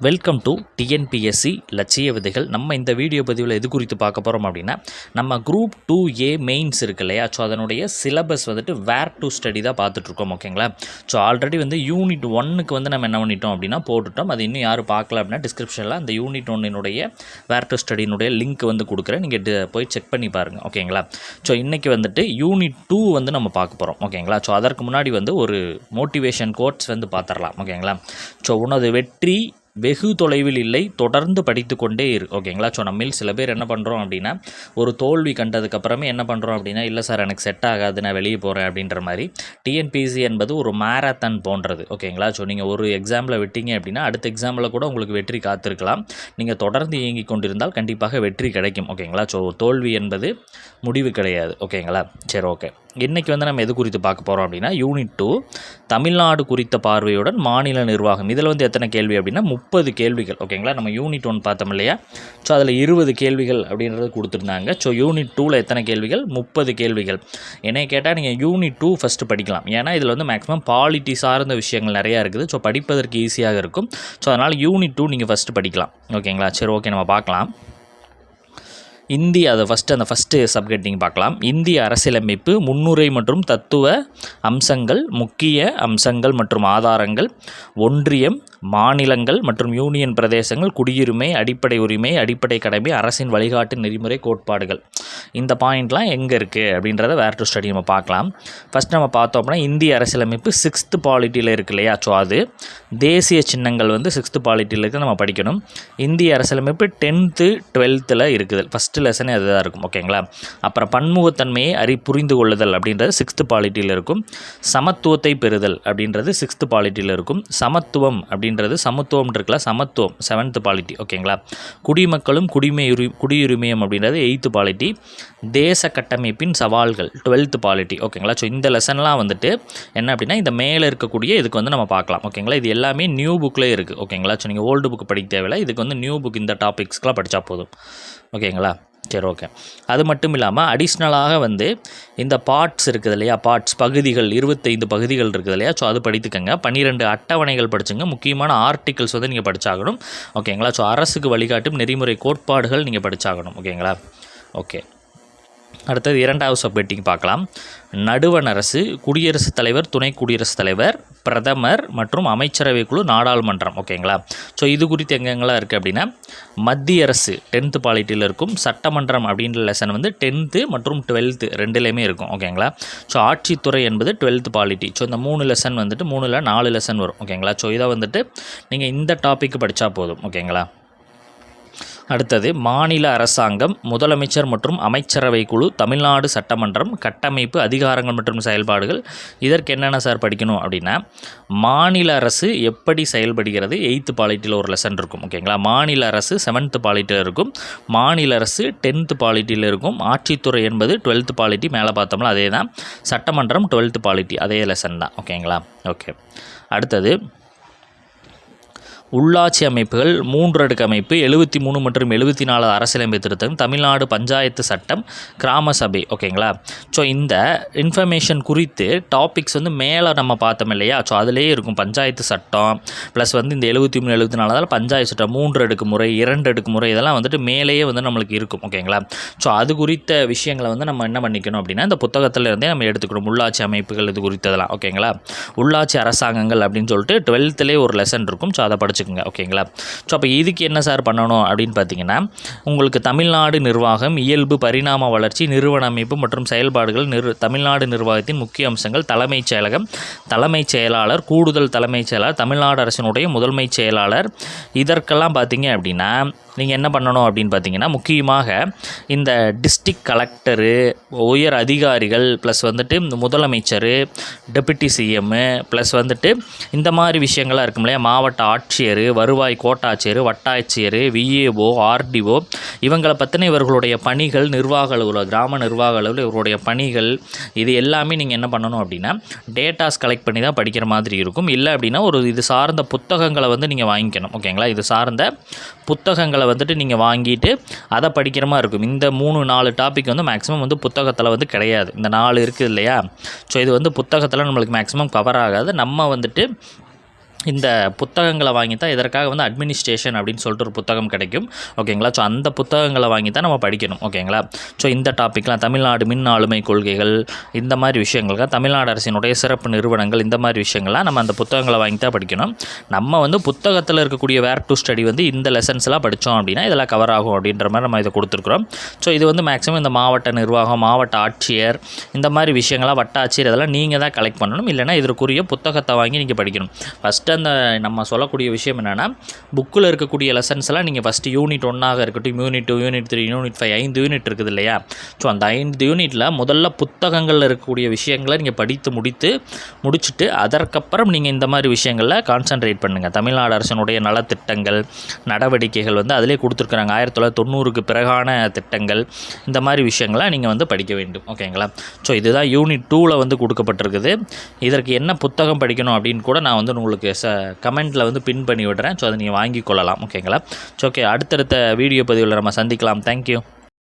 Welcome to TNPSC லட்சிய விதைகள். நம்ம இந்த வீடியோ பதிவில் எது குறித்து பார்க்க போகிறோம் அப்படின்னா, நம்ம குரூப் 2A மெயின்ஸ் இருக்கு இல்லையா, ஸோ அதனுடைய சிலபஸ் வந்துட்டு வேர் டு ஸ்டடி தான் பார்த்துட்ருக்கோம். ஓகேங்களா, ஸோ ஆல்ரெடி வந்து யூனிட் 1க்கு வந்து நம்ம என்ன பண்ணிட்டோம் அப்படின்னா போட்டுட்டோம். அது இன்னும் யாரும் பார்க்கல அப்படின்னா டிஸ்கிரிப்ஷனில் அந்த யூனிட் 1னுடைய வேர் டு ஸ்டடினுடைய லிங்க் வந்து கொடுக்குறேன், நீங்கள் போய் செக் பண்ணி பாருங்கள். ஓகேங்களா, ஸோ இன்றைக்கி வந்துட்டு யூனிட் 2 வந்து நம்ம பார்க்க போகிறோம். ஓகேங்களா, ஸோ அதற்கு முன்னாடி வந்து ஒரு மோட்டிவேஷன் கோட்ஸ் வந்து பார்த்துடலாம். ஓகேங்களா, ஸோ உனது வெற்றி வெகு தொலைவில் இல்லை, தொடர்ந்து படித்து கொண்டே இரு. ஓகேங்களா, ஸோ நம்மில் சில பேர் என்ன பண்ணுறோம் அப்படின்னா, ஒரு தோல்வி கண்டதுக்கப்புறமே என்ன பண்ணுறோம் அப்படின்னா, இல்லை சார் எனக்கு செட் ஆகாது, நான் வெளியே போகிறேன் அப்படின்ற மாதிரி. டிஎன்பிஎஸ்சி என்பது ஒரு மேரத்தான் போன்றது. ஓகேங்களா, ஸோ நீங்கள் ஒரு எக்ஸாமில் விட்டீங்க அப்படின்னா அடுத்த எக்ஸாமில் கூட உங்களுக்கு வெற்றி காத்திருக்கலாம். நீங்கள் தொடர்ந்து இயங்கி கொண்டிருந்தால் கண்டிப்பாக வெற்றி கிடைக்கும். ஓகேங்களா, ஸோ தோல்வி என்பது முடிவு கிடையாது. ஓகேங்களா, சரி ஓகே. இன்றைக்கி வந்து நம்ம எது குறித்து பார்க்க போகிறோம் அப்படின்னா, யூனிட் 2 தமிழ்நாடு குறித்த பார்வையுடன் மாநில நிர்வாகம். இதில் வந்து எத்தனை கேள்வி அப்படின்னா 30 கேள்விகள். ஓகேங்களா, நம்ம யூனிட் 1 பார்த்தோம் இல்லையா, ஸோ அதில் 20 கேள்விகள் அப்படின்றது கொடுத்துருந்தாங்க. ஸோ யூனிட் 2ல் எத்தனை கேள்விகள்? 30 கேள்விகள். என்னை கேட்டால் நீங்கள் யூனிட் 2 ஃபஸ்ட்டு படிக்கலாம். ஏன்னா இதில் வந்து மேக்ஸிமம் பாலிட்டி சார்ந்த விஷயங்கள் நிறையா இருக்குது. ஸோ படிப்பதற்கு ஈஸியாக இருக்கும். ஸோ அதனால் யூனிட் 2 நீங்கள் ஃபஸ்ட்டு படிக்கலாம். ஓகேங்களா, சரி ஓகே, நம்ம பார்க்கலாம். அந்த ஃபஸ்ட்டு சப்ஜெக்ட் பார்க்கலாம். இந்திய அரசியலமைப்பு முன்னுரை மற்றும் தத்துவ அம்சங்கள், முக்கிய அம்சங்கள் மற்றும் ஆதாரங்கள், ஒன்றியம், மாநிலங்கள் மற்றும் யூனியன் பிரதேசங்கள், குடியுரிமை, அடிப்படை உரிமை, அடிப்படை கடமை, அரசின் வழிகாட்டு நெறிமுறை கோட்பாடுகள். இந்த பாயிண்ட்லாம் எங்கே இருக்குது அப்படின்றத வேர் டு ஸ்டடி நம்ம பார்க்கலாம். ஃபஸ்ட் நம்ம பார்த்தோம் அப்படின்னா, இந்திய அரசியலமைப்பு 6th பாலிட்டியில் இருக்கு இல்லையா, ஸோ அது தேசிய சின்னங்கள் வந்து 6th பாலிட்டியில் இருக்குது, நம்ம படிக்கணும். இந்திய அரசியலமைப்பு 10th 12th இருக்குது. ஃபஸ்ட்டு லெசனே அதுதான் இருக்கும். ஓகேங்களா, அப்புறம் பன்முகத்தன்மையை புரிந்து கொள்ளுதல் அப்படின்றது 6th பாலிட்டியில் இருக்கும். சமத்துவத்தை பெறுதல் அப்படின்றது 6th பாலிட்டியில் இருக்கும். சமத்துவம் அப்படின்றது சமத்துவம் இருக்குல்ல, சமத்துவம் 7th பாலிட்டி. ஓகேங்களா, குடிமக்களும் குடியுரிமையும் அப்படின்றது 8th பாலிட்டி. தேச கட்டமைப்பின் சவால்கள் 12th பாலிட்டி. ஓகேங்களா, ஸோ இந்த லெசன்லாம் வந்துட்டு என்ன அப்படின்னா இந்த மேலே இருக்கக்கூடிய இதுக்கு வந்து நம்ம பார்க்கலாம். ஓகேங்களா, இது எல்லாமே நியூ புக்கில் இருக்குது. ஓகேங்களா, ஸோ நீங்கள் ஓல்டு புக் படிக்க தேவையில்லை, இதுக்கு வந்து நியூ புக் இந்த டாபிக்ஸ்க்கெலாம் படித்தா போதும். ஓகேங்களா, சரி ஓகே. அது மட்டும் இல்லாமல் அடிஷ்னலாக வந்து இந்த பார்ட்ஸ் இருக்குது இல்லையா, பகுதிகள் 25 பகுதிகள் இருக்குது இல்லையா, ஸோ அது படித்துக்கங்க. 12 அட்டவணைகள் படிச்சுங்க. முக்கியமான ஆர்டிகல்ஸ் வந்து நீங்கள் படித்தாகணும். ஓகேங்களா, ஸோ அரசுக்கு வழிகாட்டும் நெறிமுறை கோட்பாடுகள் நீங்கள் படித்தாகணும். ஓகேங்களா, ஓகே. அடுத்தது 2வது சப்ஜெக்டிங் பார்க்கலாம். நடுவண் அரசு, குடியரசுத் தலைவர், துணை குடியரசுத் தலைவர், பிரதமர் மற்றும் அமைச்சரவை குழு, நாடாளுமன்றம். ஓகேங்களா, ஸோ இது குறித்து எங்கெங்கெல்லாம் இருக்குது அப்படின்னா, மத்திய அரசு 10th பாலிட்டியில் இருக்கும். சட்டமன்றம் அப்படின்ற லெசன் வந்து 10th மற்றும் 12th ரெண்டுலேயுமே இருக்கும். ஓகேங்களா, ஸோ ஆட்சித்துறை என்பது 12th பாலிட்டி. ஸோ இந்த 3 லெசன் வந்துட்டு 3ல் 4 லெசன் வரும். ஓகேங்களா, ஸோ இதை வந்துட்டு நீங்கள் இந்த டாபிக் படித்தா போதும். ஓகேங்களா, அடுத்தது மாநில அரசாங்கம், முதலமைச்சர் மற்றும் அமைச்சரவை குழு, தமிழ்நாடு சட்டமன்றம், கட்டமைப்பு, அதிகாரங்கள் மற்றும் செயல்பாடுகள். இதற்கு என்னென்ன சார் படிக்கணும் அப்படின்னா, மாநில அரசு எப்படி செயல்படுகிறது 8th பாலிட்டியில் ஒரு லெசன் இருக்கும். ஓகேங்களா, மாநில அரசு 7th பாலிட்டியில் இருக்கும். மாநில அரசு 10th பாலிட்டியில் இருக்கும். ஆட்சித்துறை என்பது 12th பாலிட்டி, மேலே பார்த்தோம்னா அதே தான். சட்டமன்றம் 12th பாலிட்டி, அதே லெசன் தான். ஓகேங்களா, ஓகே. அடுத்தது உள்ளாட்சி அமைப்புகள், 3 அடுக்கு அமைப்பு, 73 மற்றும் 74 அரசியலமைப்பு திருத்தம், தமிழ்நாடு பஞ்சாயத்து சட்டம், கிராம சபை. ஓகேங்களா, ஸோ இந்த இன்ஃபர்மேஷன் குறித்து டாபிக்ஸ் வந்து மேலே நம்ம பார்த்தோம் இல்லையா, ஸோ அதிலே இருக்கும். பஞ்சாயத்து சட்டம் ப்ளஸ் வந்து இந்த 73 74 பஞ்சாயத்து சட்டம், 3 அடுக்கு முறை, 2 அடுக்கு முறை, இதெல்லாம் வந்துட்டு மேலேயே வந்து நம்மளுக்கு இருக்கும். ஓகேங்களா, ஸோ அது குறித்த விஷயங்களை வந்து நம்ம என்ன பண்ணிக்கணும் அப்படின்னா இந்த புத்தகத்தில் இருந்தே நம்ம எடுத்துக்கணும். உள்ளாட்சி அமைப்புகள் இது குறித்ததெல்லாம். ஓகேங்களா, உள்ளாட்சி அரசாங்கங்கள் அப்படின்னு சொல்லிட்டு 12th ஒரு லெசன் இருக்கும். ஸோ அதை படிச்சுக்கோங்க. ஓகேங்களா, ஸோ அப்போ இதுக்கு என்ன சார் பண்ணணும் அப்படின்னு பார்த்தீங்கன்னா, உங்களுக்கு தமிழ்நாடு நிர்வாகம், இயல்பு, பரிணாம வளர்ச்சி, நிறுவன அமைப்பு மற்றும் செயல்பாடுகள், தமிழ்நாடு நிர்வாகத்தின் முக்கிய அம்சங்கள், தலைமைச் செயலகம், தலைமைச் செயலாளர், கூடுதல் தலைமைச் செயலாளர், தமிழ்நாடு அரசினுடைய முதன்மை செயலாளர், இதற்கெல்லாம் பார்த்தீங்க அப்படின்னா நீங்கள் என்ன பண்ணணும் அப்படின்னு பார்த்தீங்கன்னா, முக்கியமாக இந்த டிஸ்ட்ரிக்ட் கலெக்டரு, உயர் அதிகாரிகள், ப்ளஸ் வந்துட்டு இந்த முதலமைச்சர், டெப்யூட்டி சிஎம்மு, ப்ளஸ் வந்துட்டு இந்த மாதிரி விஷயங்கள்லாம் இருக்கும் இல்லையா, மாவட்ட ஆட்சியர், வருவாய் கோட்டாட்சியர், வட்டாட்சியர், விஏஓ, ஆர்டிஓ, இவங்களை பற்றின இவர்களுடைய பணிகள், நிர்வாக அலுவலர், கிராம நிர்வாக அலுவலர், இவருடைய பணிகள், இது எல்லாமே நீங்கள் என்ன பண்ணணும் அப்படின்னா டேட்டாஸ் கலெக்ட் பண்ணி தான் படிக்கிற மாதிரி இருக்கும். இல்லை அப்படின்னா இது சார்ந்த புத்தகங்களை வந்து நீங்கள் வாங்கிக்கணும். ஓகேங்களா, இது சார்ந்த புத்தகங்களை வந்துட்டு நீங்கள் வாங்கிட்டு அதை படிக்கிற மாதிரி இருக்கும். இந்த 3-4 டாபிக் வந்து மேக்ஸிமம் வந்து புத்தகத்தில் வந்து கிடையாது. இந்த 4 இருக்குது இல்லையா, ஸோ இது வந்து புத்தகத்தில் நம்மளுக்கு மேக்ஸிமம் கவர் ஆகாது. நம்ம வந்துட்டு இந்த புத்தகங்களை வாங்கி தான் இதற்காக வந்து அட்மினிஸ்ட்ரேஷன் அப்படின்னு சொல்லிட்டு ஒரு புத்தகம் கிடைக்கும். ஓகேங்களா. ஸோ அந்த புத்தகங்களை வாங்கி தான் நம்ம படிக்கணும். ஓகேங்களா. ஸோ இந்த டாப்பிக்லாம் தமிழ்நாடு மின் ஆளுமை கொள்கைகள் இந்த மாதிரி விஷயங்களுக்கு தமிழ்நாடு அரசினுடைய சிறப்பு நிறுவனங்கள் இந்த மாதிரி விஷயங்கள்லாம் நம்ம அந்த புத்தகங்களை வாங்கி தான் படிக்கணும். நம்ம வந்து புத்தகத்தில் இருக்கக்கூடிய வேர் டு ஸ்டடி வந்து இந்த லெசன்ஸ்லாம் படித்தோம் அப்படின்னா இதெல்லாம் கவர் ஆகும் அப்படின்ற மாதிரி நம்ம இதை கொடுத்துருக்குறோம். ஸோ இது வந்து மேக்ஸிமம் இந்த மாவட்ட நிர்வாகம், மாவட்ட ஆட்சியர் இந்த மாதிரி விஷயங்கள்லாம், வட்டாட்சியர் இதெல்லாம் நீங்கள் தான் கலெக்ட் பண்ணணும். இல்லைனா இதற்குரிய புத்தகத்தை வாங்கி நீங்கள் படிக்கணும். ஃபஸ்ட்டு அந்த நம்ம சொல்லக்கூடிய விஷயம் என்னென்னா, புக்கில் இருக்கக்கூடிய லெசன்ஸ்லாம் நீங்கள் ஃபஸ்ட்டு யூனிட் 1ஆக இருக்கட்டும், யூனிட் 2, யூனிட் 3, யூனிட் 5 5 யூனிட் இருக்குது இல்லையா. ஸோ அந்த 5 யூனிட்டில் முதல்ல புத்தகங்களில் இருக்கக்கூடிய விஷயங்களை நீங்கள் படித்து முடிச்சுட்டு அதற்கப்புறம் நீங்கள் இந்த மாதிரி விஷயங்களில் கான்சன்ட்ரேட் பண்ணுங்கள். தமிழ்நாடு அரசினுடைய நலத்திட்டங்கள், நடவடிக்கைகள் வந்து அதிலே கொடுத்துருக்குறாங்க. 1990க்கு பிறகான திட்டங்கள் இந்த மாதிரி விஷயங்களை நீங்கள் வந்து படிக்க வேண்டும். ஓகேங்களா. ஸோ இதுதான் யூனிட் 2ல் வந்து கொடுக்கப்பட்டிருக்குது. இதற்கு என்ன புத்தகம் படிக்கணும் அப்படின்னு கூட நான் வந்து உங்களுக்கு கமெண்ட்டில் வந்து பின் பண்ணி விடுறேன். ஸோ அதை நீங்கள் வாங்கி கொள்ளலாம். ஓகேங்களா. ஸோ ஓகே, அடுத்தடுத்த வீடியோ பதிவில் நம்ம சந்திக்கலாம். தேங்க்யூ.